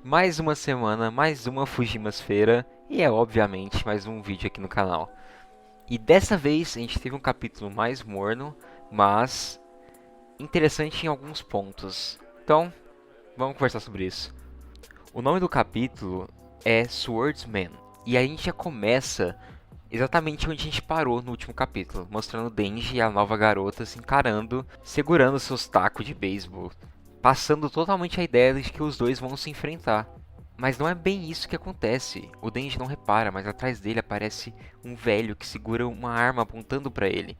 Mais uma semana, mais uma Fujimas-feira e é obviamente mais um vídeo aqui no canal. E dessa vez a gente teve um capítulo mais morno, mas interessante em alguns pontos. Então, vamos conversar sobre isso. O nome do capítulo é Swordsman e a gente já começa exatamente onde a gente parou no último capítulo, mostrando Denji e a nova garota se encarando, segurando seus tacos de beisebol, passando totalmente a ideia de que os dois vão se enfrentar. Mas não é bem isso que acontece. O Denji não repara, mas atrás dele aparece um velho que segura uma arma apontando para ele.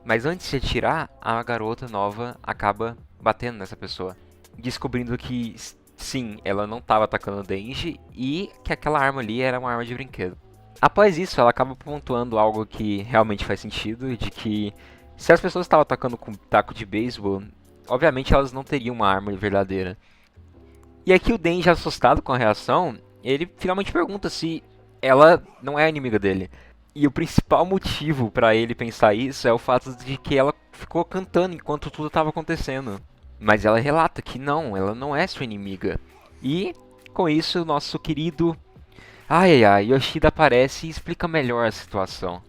Mas antes de atirar, a garota nova acaba batendo nessa pessoa, descobrindo que sim, ela não estava atacando o Denji e que aquela arma ali era uma arma de brinquedo. Após isso, ela acaba pontuando algo que realmente faz sentido, de que se as pessoas estavam atacando com taco de beisebol, obviamente elas não teriam uma arma verdadeira. E aqui o Denji, assustado com a reação, ele finalmente pergunta se ela não é a inimiga dele. E o principal motivo para ele pensar isso é o fato de que ela ficou cantando enquanto tudo estava acontecendo. Mas ela relata que não, ela não é sua inimiga. E com isso, o nosso querido Yoshida aparece e explica melhor a situação.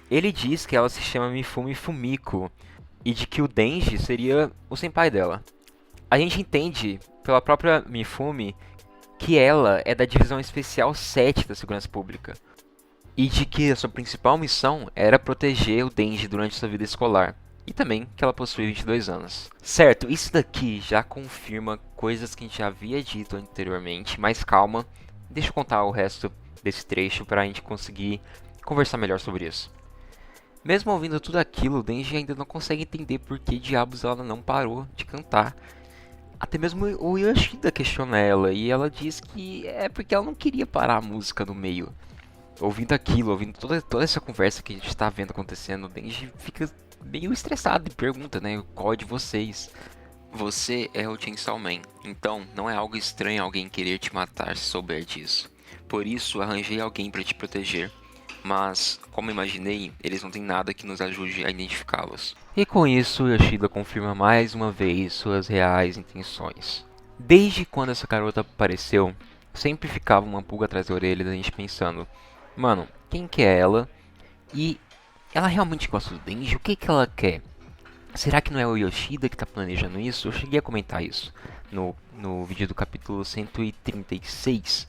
Ele diz que ela se chama Mifumi Fumiko e de que o Denji seria o senpai dela. A gente entende pela própria Mifumi que ela é da Divisão Especial 7 da Segurança Pública e de que a sua principal missão era proteger o Denji durante sua vida escolar. E também que ela possui 22 anos. Certo, isso daqui já confirma coisas que a gente já havia dito anteriormente, mas calma, deixa eu contar o resto desse trecho para a gente conseguir conversar melhor sobre isso. Mesmo ouvindo tudo aquilo, o Denji ainda não consegue entender por que diabos ela não parou de cantar. Até mesmo o Yoshida questiona ela e ela diz que é porque ela não queria parar a música no meio. Ouvindo aquilo, ouvindo toda essa conversa que a gente está vendo acontecendo, o Denji fica meio estressado e pergunta, né, qual é de vocês? Você é o Chainsaw Man, então não é algo estranho alguém querer te matar se souber disso. Por isso arranjei alguém para te proteger, mas, como imaginei, eles não têm nada que nos ajude a identificá-los. E com isso, Yoshida confirma mais uma vez suas reais intenções. Desde quando essa garota apareceu, sempre ficava uma pulga atrás da orelha da gente pensando: mano, quem que é ela? E ela realmente gosta do Denji? O que que ela quer? Será que não é o Yoshida que está planejando isso? Eu cheguei a comentar isso no vídeo do capítulo 136.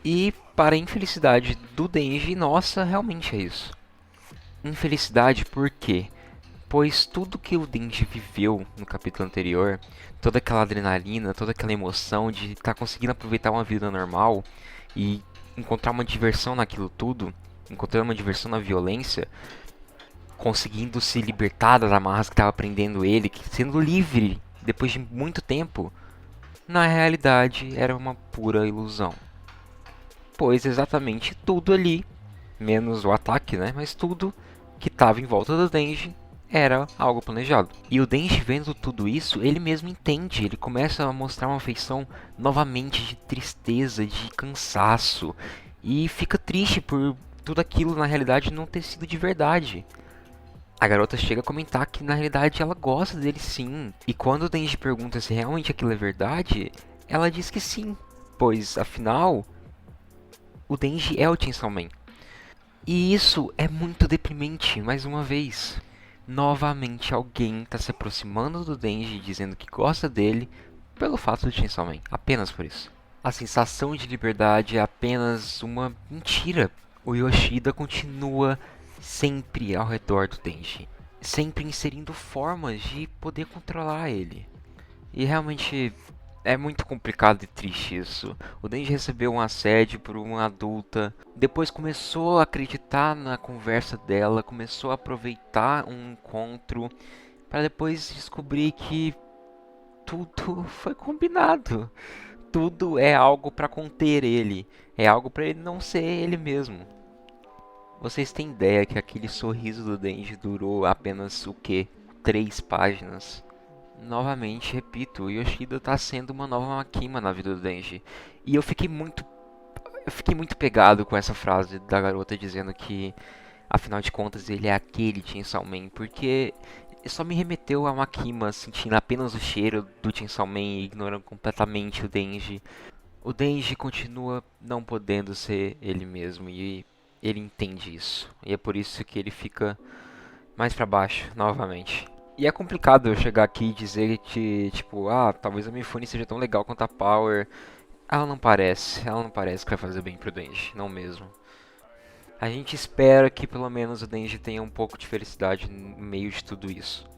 E, para a infelicidade do Denji, nossa, realmente é isso. Infelicidade por quê? Pois tudo que o Denji viveu no capítulo anterior, toda aquela adrenalina, toda aquela emoção de estar conseguindo aproveitar uma vida normal e encontrar uma diversão naquilo tudo, encontrar uma diversão na violência, conseguindo se libertar das amarras que estava prendendo ele, sendo livre depois de muito tempo, na realidade era uma pura ilusão. Pois exatamente tudo ali, menos o ataque, né? Mas tudo que estava em volta do Denji era algo planejado. E o Denji vendo tudo isso, ele mesmo entende, ele começa a mostrar uma feição novamente de tristeza, de cansaço, e fica triste por tudo aquilo na realidade não ter sido de verdade. A garota chega a comentar que na realidade ela gosta dele sim. E quando o Denji pergunta se realmente aquilo é verdade, ela diz que sim, pois afinal o Denji é o Chainsaw Man. E isso é muito deprimente, mais uma vez. Novamente alguém está se aproximando do Denji dizendo que gosta dele pelo fato do Chainsaw Man, apenas por isso. A sensação de liberdade é apenas uma mentira. O Yoshida continua sempre ao redor do Denji, sempre inserindo formas de poder controlar ele. E realmente é muito complicado e triste isso. O Denji recebeu um assédio por uma adulta, depois começou a acreditar na conversa dela, começou a aproveitar um encontro, para depois descobrir que tudo foi combinado. Tudo é algo para conter ele, é algo para ele não ser ele mesmo. Vocês têm ideia que aquele sorriso do Denji durou apenas o que? 3 páginas? Novamente, repito, o Yoshida está sendo uma nova Makima na vida do Denji. E eu fiquei muito pegado com essa frase da garota dizendo que, afinal de contas, ele é aquele Chainsaw Man, porque só me remeteu a Makima sentindo apenas o cheiro do Chainsaw Man e ignorando completamente o Denji. O Denji continua não podendo ser ele mesmo e ele entende isso. E é por isso que ele fica mais pra baixo novamente. E é complicado eu chegar aqui e dizer que, tipo, talvez a Mifune seja tão legal quanto a Power. Ela não parece que vai fazer bem pro Denji, não mesmo. A gente espera que pelo menos o Denji tenha um pouco de felicidade no meio de tudo isso.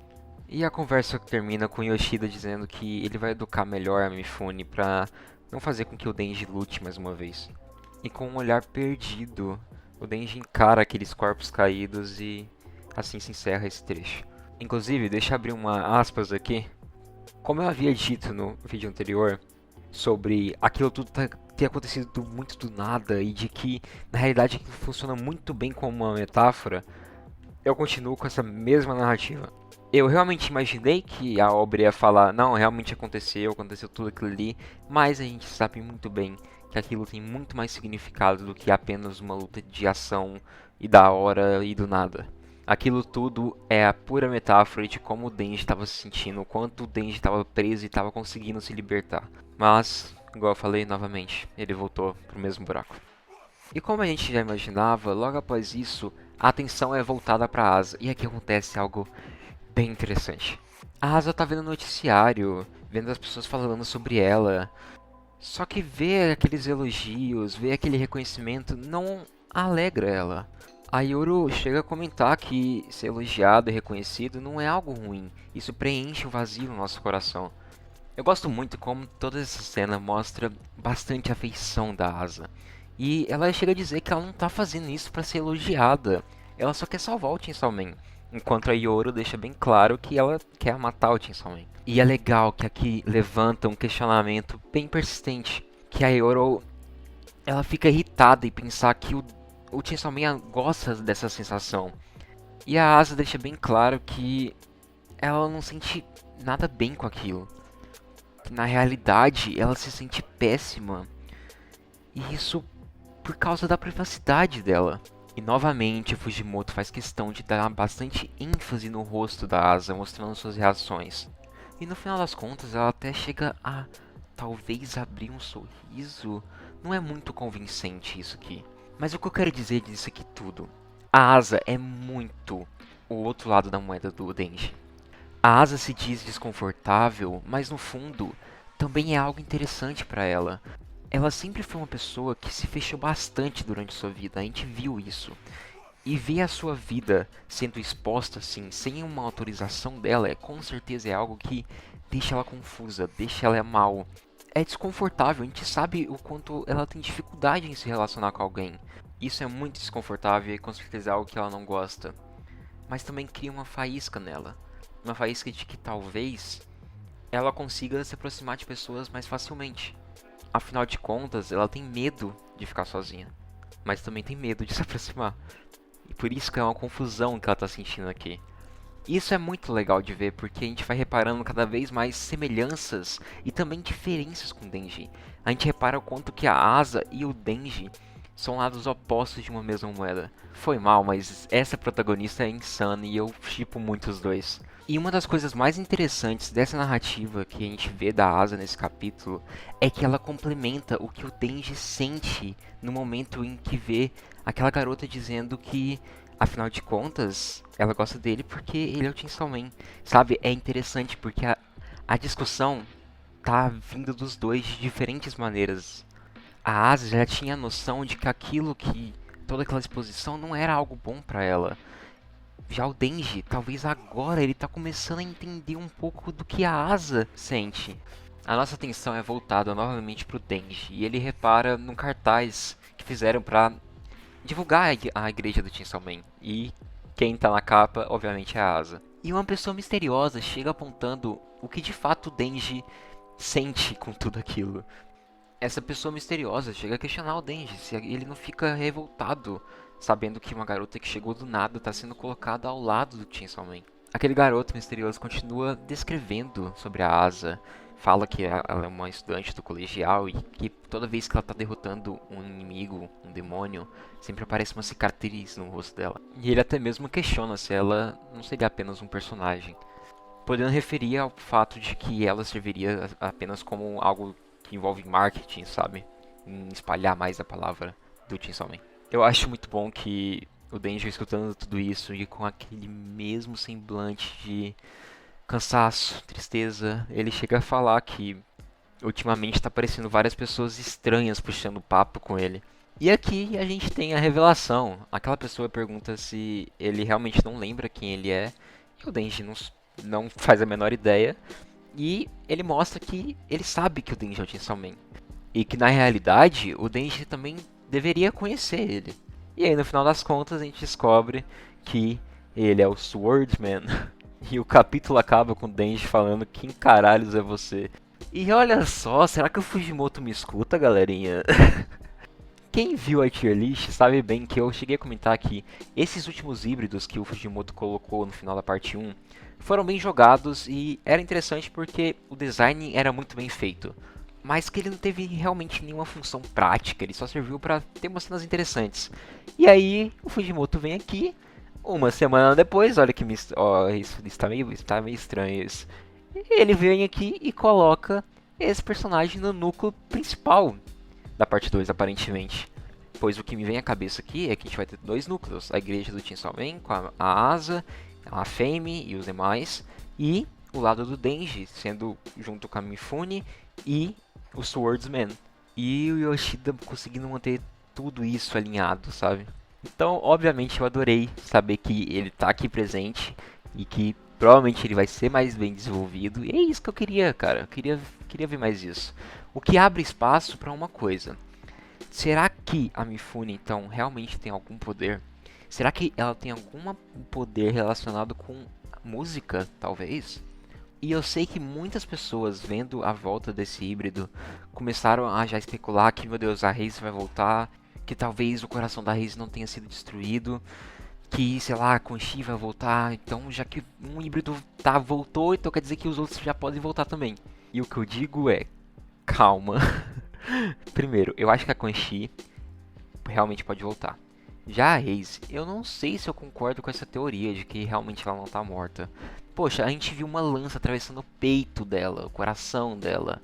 E a conversa termina com Yoshida dizendo que ele vai educar melhor a Mifune pra não fazer com que o Denji lute mais uma vez. E com um olhar perdido, o Denji encara aqueles corpos caídos e assim se encerra esse trecho. Inclusive, deixa eu abrir uma aspas aqui. Como eu havia dito no vídeo anterior, sobre aquilo tudo ter acontecido muito do nada e de que na realidade aquilo funciona muito bem como uma metáfora, eu continuo com essa mesma narrativa. Eu realmente imaginei que a obra ia falar, não, realmente aconteceu tudo aquilo ali, mas a gente sabe muito bem que aquilo tem muito mais significado do que apenas uma luta de ação e da hora e do nada. Aquilo tudo é a pura metáfora de como o Denji estava se sentindo, o quanto o Denji estava preso e estava conseguindo se libertar. Mas, igual eu falei novamente, ele voltou pro mesmo buraco. E como a gente já imaginava, logo após isso, a atenção é voltada para Asa. E aqui acontece algo bem interessante. A Asa tá vendo o noticiário, vendo as pessoas falando sobre ela. Só que ver aqueles elogios, ver aquele reconhecimento não alegra ela. A Yoru chega a comentar que ser elogiado e reconhecido não é algo ruim. Isso preenche um vazio no nosso coração. Eu gosto muito como toda essa cena mostra bastante afeição da Asa. E ela chega a dizer que ela não tá fazendo isso para ser elogiada. Ela só quer salvar o Chainsaw Man. Enquanto a Yoru deixa bem claro que ela quer matar o Chainsaw Man. E é legal que aqui levanta um questionamento bem persistente. Que a Yoru, ela fica irritada em pensar que o Chainsaw Man gosta dessa sensação. E a Asa deixa bem claro que ela não sente nada bem com aquilo. Que na realidade ela se sente péssima. E isso por causa da privacidade dela. E novamente Fujimoto faz questão de dar bastante ênfase no rosto da Asa, mostrando suas reações. E no final das contas ela até chega a talvez abrir um sorriso. Não é muito convincente isso aqui. Mas o que eu quero dizer disso aqui tudo? A Asa é muito o outro lado da moeda do Denji. A Asa se diz desconfortável, mas no fundo também é algo interessante para ela. Ela sempre foi uma pessoa que se fechou bastante durante sua vida, a gente viu isso. E ver a sua vida sendo exposta assim, sem uma autorização dela, com certeza é algo que deixa ela confusa, deixa ela mal. É desconfortável, a gente sabe o quanto ela tem dificuldade em se relacionar com alguém. Isso é muito desconfortável e com certeza é algo que ela não gosta. Mas também cria uma faísca nela. Uma faísca de que talvez ela consiga se aproximar de pessoas mais facilmente. Afinal de contas, ela tem medo de ficar sozinha, mas também tem medo de se aproximar. E por isso que é uma confusão que ela está sentindo aqui. E isso é muito legal de ver, porque a gente vai reparando cada vez mais semelhanças e também diferenças com o Denji. A gente repara o quanto que a Asa e o Denji são lados opostos de uma mesma moeda. Foi mal, mas essa protagonista é insana e eu shippo muito os dois. E uma das coisas mais interessantes dessa narrativa que a gente vê da Asa nesse capítulo é que ela complementa o que o Denji sente no momento em que vê aquela garota dizendo que, afinal de contas, ela gosta dele porque ele é o Chainsaw Man. Sabe, é interessante porque a discussão tá vindo dos dois de diferentes maneiras. A Asa já tinha a noção de que toda aquela exposição não era algo bom pra ela. Já o Denji, talvez agora ele tá começando a entender um pouco do que a Asa sente. A nossa atenção é voltada novamente pro Denji e ele repara num cartaz que fizeram pra divulgar a igreja do Chainsaw Man. E quem tá na capa, obviamente, é a Asa. E uma pessoa misteriosa chega apontando o que de fato o Denji sente com tudo aquilo. Essa pessoa misteriosa chega a questionar o Denji se ele não fica revoltado sabendo que uma garota que chegou do nada está sendo colocada ao lado do Chainsaw Man. Aquele garoto misterioso continua descrevendo sobre a Asa, fala que ela é uma estudante do colegial e que toda vez que ela está derrotando um inimigo, um demônio, sempre aparece uma cicatriz no rosto dela. E ele até mesmo questiona se ela não seria apenas um personagem, podendo referir ao fato de que ela serviria apenas como algo que envolve marketing, sabe? Em espalhar mais a palavra do Chainsaw Man. Eu acho muito bom que o Denji escutando tudo isso e com aquele mesmo semblante de cansaço, tristeza, ele chega a falar que ultimamente tá aparecendo várias pessoas estranhas puxando papo com ele. E aqui a gente tem a revelação. Aquela pessoa pergunta se ele realmente não lembra quem ele é. E o Denji não faz a menor ideia. E ele mostra que ele sabe que o Denji é o Chainsaw Man. E que na realidade o Denji também deveria conhecer ele. E aí no final das contas a gente descobre que ele é o Swordsman. E o capítulo acaba com o Denji falando quem caralhos é você. E olha só, será que o Fujimoto me escuta, galerinha? Quem viu a tier list sabe bem que eu cheguei a comentar que esses últimos híbridos que o Fujimoto colocou no final da parte 1 foram bem jogados e era interessante porque o design era muito bem feito. Mas que ele não teve realmente nenhuma função prática, ele só serviu para ter umas cenas interessantes. E aí o Fujimoto vem aqui, uma semana depois, olha que isso está meio estranho isso. Ele vem aqui e coloca esse personagem no núcleo principal da parte 2, aparentemente. Pois o que me vem à cabeça aqui é que a gente vai ter dois núcleos: a igreja do Chainsaw Man, com a Asa, a Fame e os demais, e o lado do Denji, sendo junto com a Mifune e o Swordsman. E o Yoshida conseguindo manter tudo isso alinhado, sabe? Então, obviamente, eu adorei saber que ele tá aqui presente e que provavelmente ele vai ser mais bem desenvolvido. E é isso que eu queria, cara. Eu queria ver mais isso. O que abre espaço para uma coisa. Será que a Mifune, então, realmente tem algum poder? Será que ela tem algum poder relacionado com música, talvez? E eu sei que muitas pessoas, vendo a volta desse híbrido, começaram a já especular que, meu Deus, a Raze vai voltar, que talvez o coração da Raze não tenha sido destruído, que, sei lá, a Quan Chi vai voltar, então já que um híbrido voltou, então quer dizer que os outros já podem voltar também. E o que eu digo é, calma. Primeiro, eu acho que a Quan Chi realmente pode voltar. Já a Raze, eu não sei se eu concordo com essa teoria de que realmente ela não tá morta. Poxa, a gente viu uma lança atravessando o peito dela, o coração dela.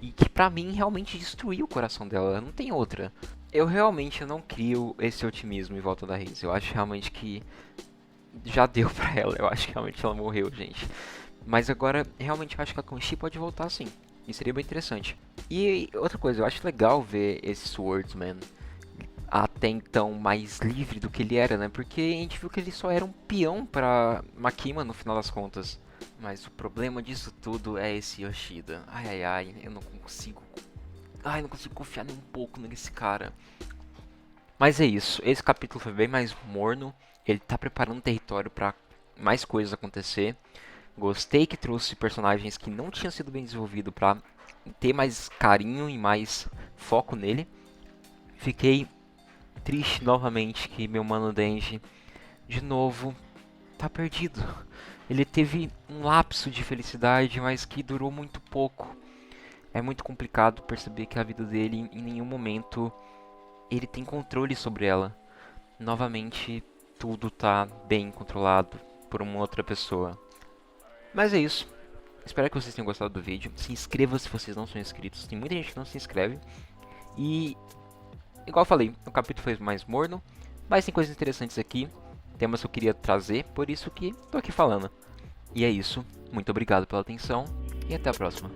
E que pra mim realmente destruiu o coração dela, não tem outra. Eu realmente não crio esse otimismo em volta da Raze. Eu acho realmente que já deu pra ela. Eu acho que realmente ela morreu, gente. Mas agora, realmente eu acho que a Quan Chi pode voltar sim. E seria bem interessante. E outra coisa, eu acho legal ver esse Swordsman até então mais livre do que ele era, né? Porque a gente viu que ele só era um peão pra Makima no final das contas. Mas o problema disso tudo é esse Yoshida. Ai, ai, ai, eu não consigo... Ai, não consigo confiar nem um pouco nesse cara. Mas é isso, esse capítulo foi bem mais morno. Ele tá preparando o território pra mais coisas acontecer. Gostei que trouxe personagens que não tinham sido bem desenvolvidos pra ter mais carinho e mais foco nele. Fiquei triste novamente que meu mano Denji, de novo, tá perdido. Ele teve um lapso de felicidade, mas que durou muito pouco. É muito complicado perceber que a vida dele, em nenhum momento, ele tem controle sobre ela. Novamente, tudo tá bem controlado por uma outra pessoa. Mas é isso. Espero que vocês tenham gostado do vídeo. Se inscreva se vocês não são inscritos. Tem muita gente que não se inscreve. E, igual eu falei, o capítulo foi mais morno. Mas tem coisas interessantes aqui. Temas que eu queria trazer. Por isso que tô aqui falando. E é isso. Muito obrigado pela atenção. E até a próxima.